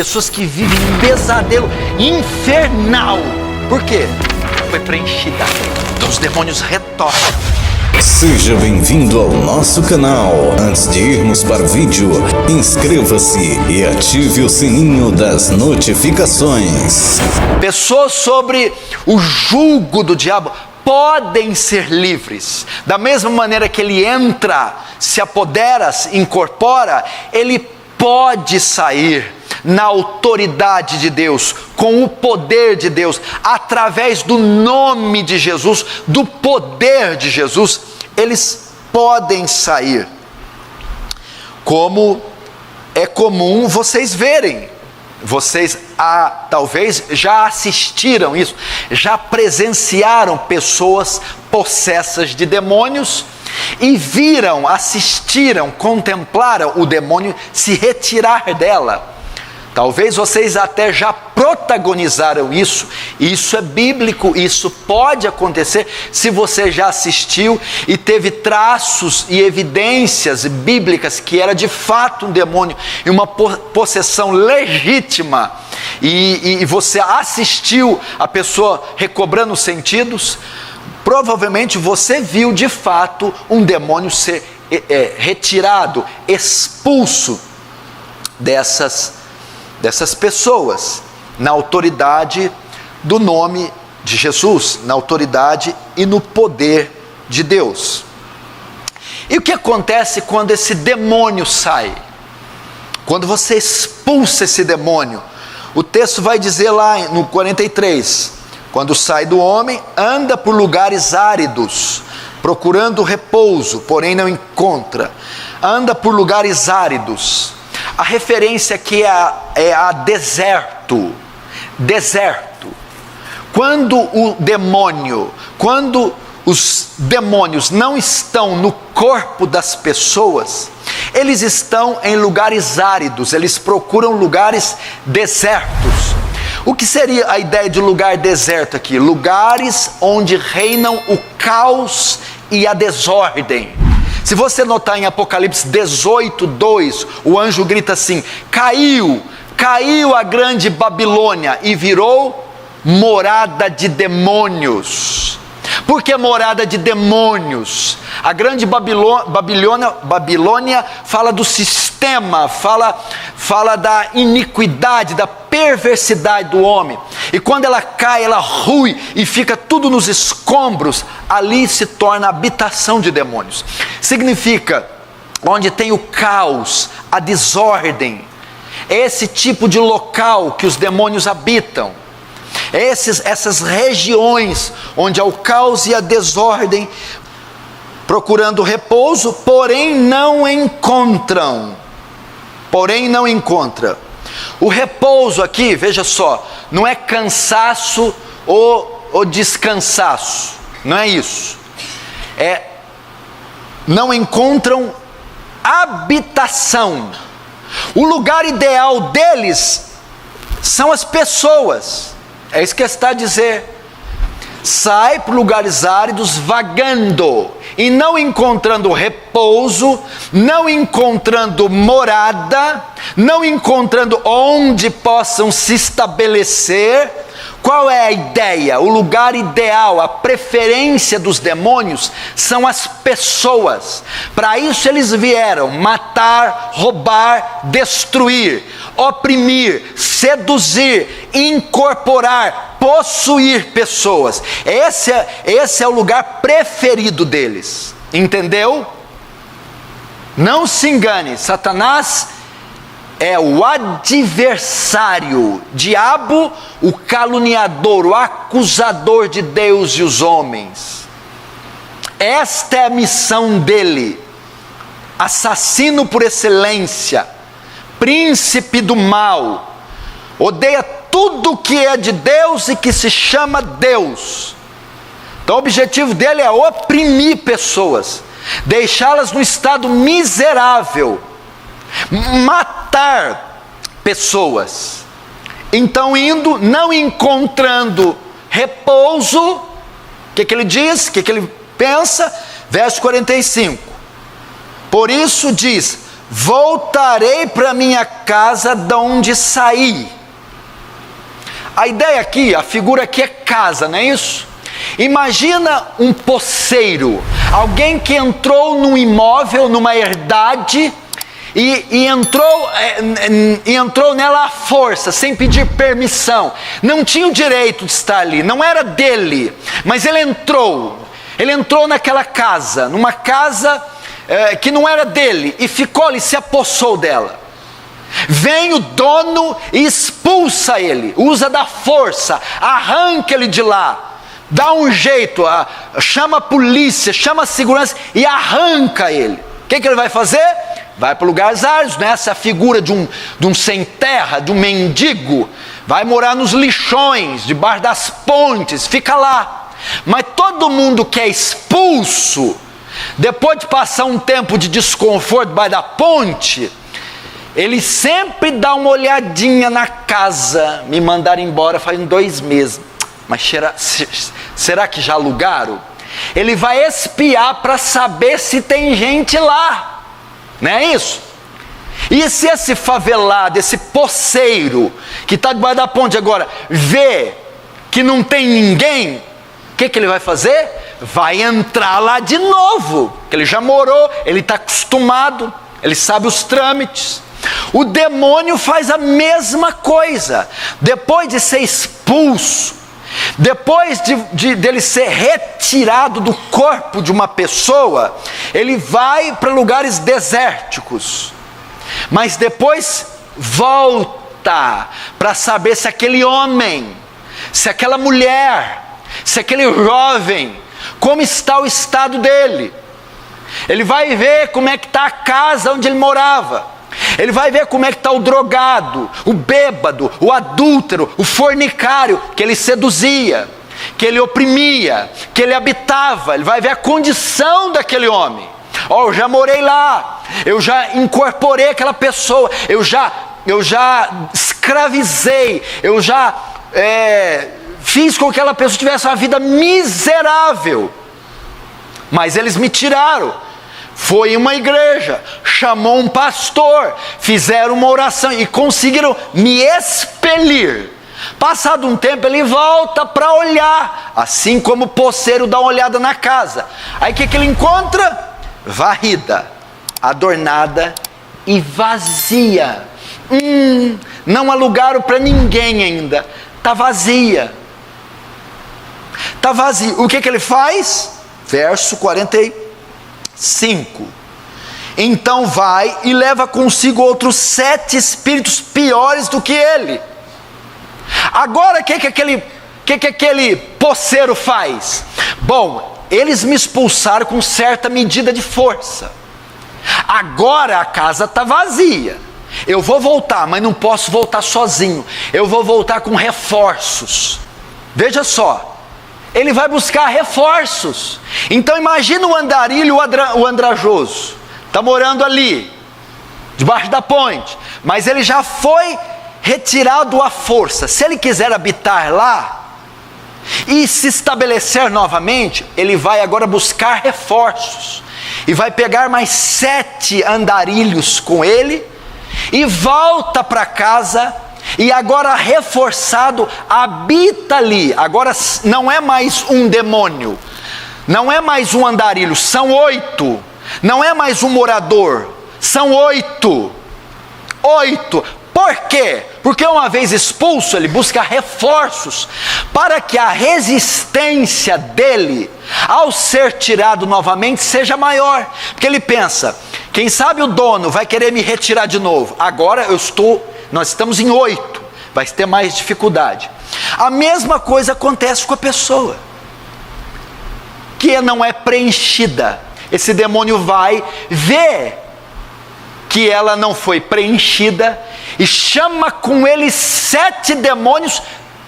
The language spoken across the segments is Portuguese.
pessoas que vivem um pesadelo infernal. Por quê? Foi preenchida. Então os demônios retornam. Seja bem-vindo ao nosso canal. Antes de irmos para o vídeo, inscreva-se e ative o sininho das notificações. Pessoas sobre o jugo do diabo podem ser livres. Da mesma maneira que ele entra, se apodera, se incorpora, ele pode sair na autoridade de Deus, com o poder de Deus, através do nome de Jesus, do poder de Jesus, eles podem sair. Como é comum vocês verem, vocês talvez já assistiram isso, já presenciaram pessoas possessas de demônios e viram, assistiram, contemplaram o demônio se retirar dela. Talvez vocês até já protagonizaram isso. Isso é bíblico, isso pode acontecer se você já assistiu e teve traços e evidências bíblicas que era de fato um demônio e uma possessão legítima, e você assistiu a pessoa recobrando os sentidos. Provavelmente você viu de fato um demônio ser retirado, expulso dessas pessoas, na autoridade do nome de Jesus, na autoridade e no poder de Deus. E o que acontece quando esse demônio sai? Quando você expulsa esse demônio, o texto vai dizer lá no 43, quando sai do homem, anda por lugares áridos, procurando repouso, porém não encontra. Anda por lugares áridos. A referência aqui é a deserto. Deserto. Quando os demônios não estão no corpo das pessoas, eles estão em lugares áridos, eles procuram lugares desertos. O que seria a ideia de lugar deserto aqui? Lugares onde reinam o caos e a desordem. Se você notar em Apocalipse 18:2, o anjo grita assim: caiu a grande Babilônia e virou morada de demônios. Por que morada de demônios? A grande Babilônia fala do sistema, fala da iniquidade, da perversidade do homem. E quando ela cai, ela rui e fica tudo nos escombros. Ali se torna habitação de demônios. Significa, onde tem o caos, a desordem. É esse tipo de local que os demônios habitam. Essas regiões onde há o caos e a desordem, procurando repouso, porém não encontram. O repouso aqui, veja só, não é cansaço ou descansaço, não é isso. Não encontram habitação. O lugar ideal deles são as pessoas. É isso que está a dizer. Sai para lugares áridos vagando e não encontrando repouso, não encontrando morada, não encontrando onde possam se estabelecer. Qual é a ideia? O lugar ideal, a preferência dos demônios são as pessoas. Para isso eles vieram matar, roubar, destruir, oprimir, seduzir, incorporar, possuir pessoas. Esse é o lugar preferido deles. Entendeu? Não se engane, Satanás é o adversário, diabo, o caluniador, o acusador de Deus e os homens. Esta é a missão dele. Assassino por excelência, príncipe do mal, odeia tudo que é de Deus e que se chama Deus. Então o objetivo dele é oprimir pessoas, deixá-las num estado miserável, matar pessoas. Então indo, não encontrando repouso, o que ele diz? O que ele pensa? Verso 45. Por isso diz: voltarei para minha casa de onde saí. A ideia aqui, a figura aqui é casa, não é isso? Imagina um poceiro, alguém que entrou num imóvel, numa herdade, e entrou nela à força, sem pedir permissão. Não tinha o direito de estar ali, não era dele, mas ele entrou naquela casa, numa casa que não era dele, e ficou ali, se apossou dela. Vem o dono e expulsa ele, usa da força, arranca ele de lá, dá um jeito, chama a polícia, chama a segurança e arranca ele. O que ele vai fazer? Vai para lugares áridos, né? Essa figura de um sem terra, de um mendigo, vai morar nos lixões, debaixo das pontes, fica lá. Mas todo mundo que é expulso, depois de passar um tempo de desconforto debaixo da ponte, ele sempre dá uma olhadinha na casa. Me mandaram embora faz 2 meses, mas será que já alugaram? Ele vai espiar para saber se tem gente lá, não é isso? E se esse favelado, esse poceiro que está debaixo da ponte agora, vê que não tem ninguém, o que ele vai fazer? Vai entrar lá de novo, porque ele já morou, ele está acostumado, ele sabe os trâmites. O demônio faz a mesma coisa. Depois de ser expulso, depois dele ser retirado do corpo de uma pessoa, ele vai para lugares desérticos, mas depois volta para saber se aquele homem, se aquela mulher, se aquele jovem, como está o estado dele. Ele vai ver como é que está a casa onde ele morava. Ele vai ver como é que está o drogado, o bêbado, o adúltero, o fornicário que ele seduzia, que ele oprimia, que ele habitava. Ele vai ver a condição daquele homem. Eu já morei lá, eu já incorporei aquela pessoa, eu já escravizei, eu já fiz com que aquela pessoa tivesse uma vida miserável, mas eles me tiraram. Foi em uma igreja, chamou um pastor, fizeram uma oração e conseguiram me expelir. Passado um tempo ele volta para olhar, assim como o poceiro dá uma olhada na casa. Aí o que ele encontra? Varrida, adornada e vazia. Não alugaram para ninguém ainda, está vazia. Está vazio. O que ele faz? Verso 45. Então vai e leva consigo outros 7 espíritos piores do que ele. Agora o que aquele poceiro faz? Bom, eles me expulsaram com certa medida de força. Agora a casa está vazia. Eu vou voltar, mas não posso voltar sozinho. Eu vou voltar com reforços. Veja só. Ele vai buscar reforços. Então imagina o andarilho, o andrajoso, está morando ali, debaixo da ponte, mas ele já foi retirado à força. Se ele quiser habitar lá e se estabelecer novamente, ele vai agora buscar reforços, e vai pegar mais 7 andarilhos com ele, e volta para casa. E agora reforçado, habita ali. Agora não é mais um demônio, não é mais um andarilho, são 8. Não é mais um morador, são 8. 8. Por quê? Porque uma vez expulso, ele busca reforços, para que a resistência dele, ao ser tirado novamente, seja maior. Porque ele pensa, quem sabe o dono vai querer me retirar de novo. Agora nós estamos em 8, vai ter mais dificuldade. A mesma coisa acontece com a pessoa que não é preenchida. Esse demônio vai ver que ela não foi preenchida e chama com ele 7 demônios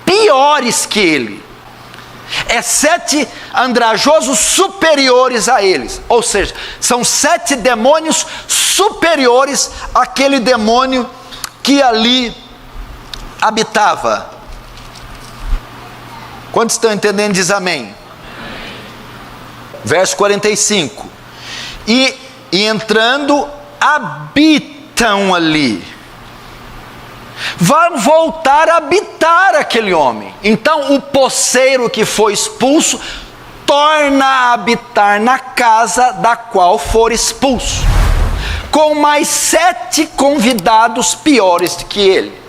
piores que ele. 7 andrajosos superiores a eles, ou seja, são 7 demônios superiores àquele demônio que ali habitava. Quantos estão entendendo? Diz amém. Verso 45. E entrando, habitam ali vão voltar a habitar aquele homem. Então o posseiro que foi expulso torna a habitar na casa da qual for expulso, com mais 7 convidados piores do que ele.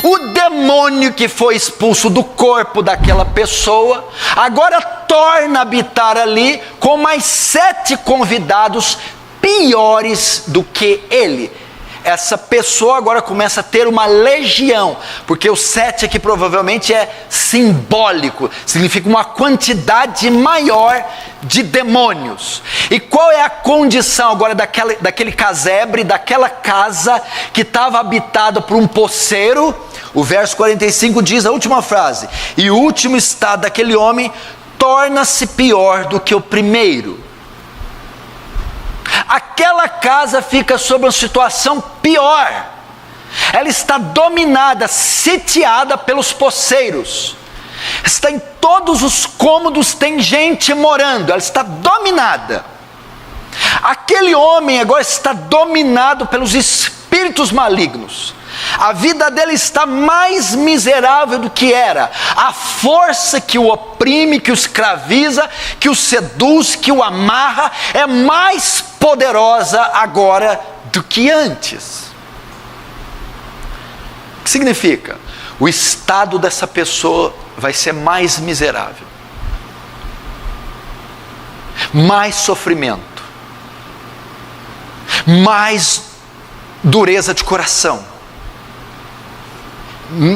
O demônio que foi expulso do corpo daquela pessoa agora torna a habitar ali com mais 7 convidados piores do que ele. Essa pessoa agora começa a ter uma legião, porque o 7 aqui provavelmente é simbólico, significa uma quantidade maior de demônios. E qual é a condição agora daquele casebre, daquela casa que estava habitada por um posseiro? O verso 45 diz a última frase: e o último estado daquele homem torna-se pior do que o primeiro. Aquela casa fica sob uma situação pior. Ela está dominada, sitiada pelos posseiros. Está em todos os cômodos, tem gente morando. Ela está dominada. Aquele homem agora está dominado pelos espíritos malignos. A vida dele está mais miserável do que era. A força que o oprime, que o escraviza, que o seduz, que o amarra, é mais poderosa agora do que antes. O que significa? O estado dessa pessoa vai ser mais miserável, mais sofrimento, mais dureza de coração.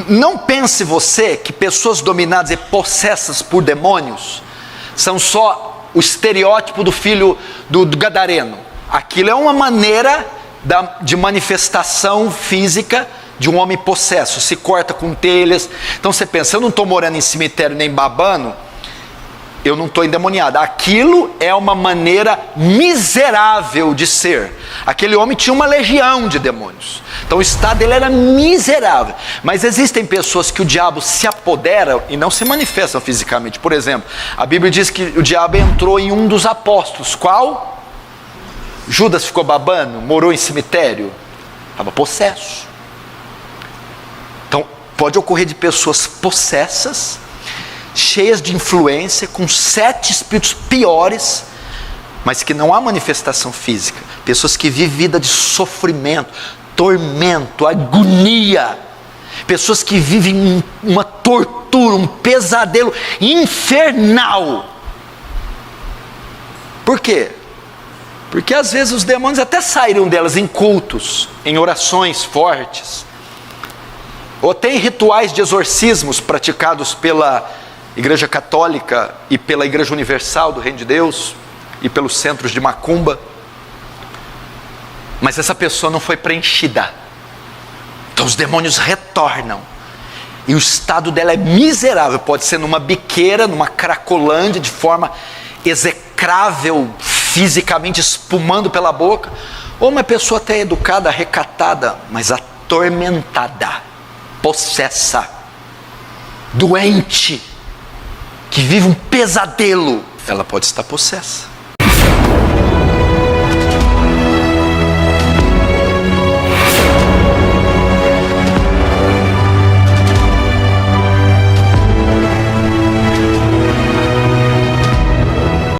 Não pense você que pessoas dominadas e possessas por demônios são só o estereótipo do filho do gadareno. Aquilo é uma maneira de manifestação física de um homem possesso, se corta com telhas. Então você pensa, eu não estou morando em cemitério nem babando, eu não estou endemoniado. Aquilo é uma maneira miserável de ser. Aquele homem tinha uma legião de demônios, então o estado dele era miserável. Mas existem pessoas que o diabo se apodera e não se manifestam fisicamente. Por exemplo, a Bíblia diz que o diabo entrou em um dos apóstolos. Qual? Judas ficou babando, morou em cemitério, estava possesso. Então pode ocorrer de pessoas possessas, cheias de influência, com 7 espíritos piores, mas que não há manifestação física. Pessoas que vivem vida de sofrimento, tormento, agonia. Pessoas que vivem uma tortura, um pesadelo infernal. Por quê? Porque às vezes os demônios até saíram delas em cultos, em orações fortes, ou tem rituais de exorcismos praticados pela Igreja Católica e pela Igreja Universal do Reino de Deus e pelos centros de macumba, mas essa pessoa não foi preenchida. Então os demônios retornam e o estado dela é miserável. Pode ser numa biqueira, numa cracolândia, de forma execrável, fisicamente espumando pela boca, ou uma pessoa até educada, recatada, mas atormentada, possessa, doente, que vive um pesadelo. Ela pode estar possessa.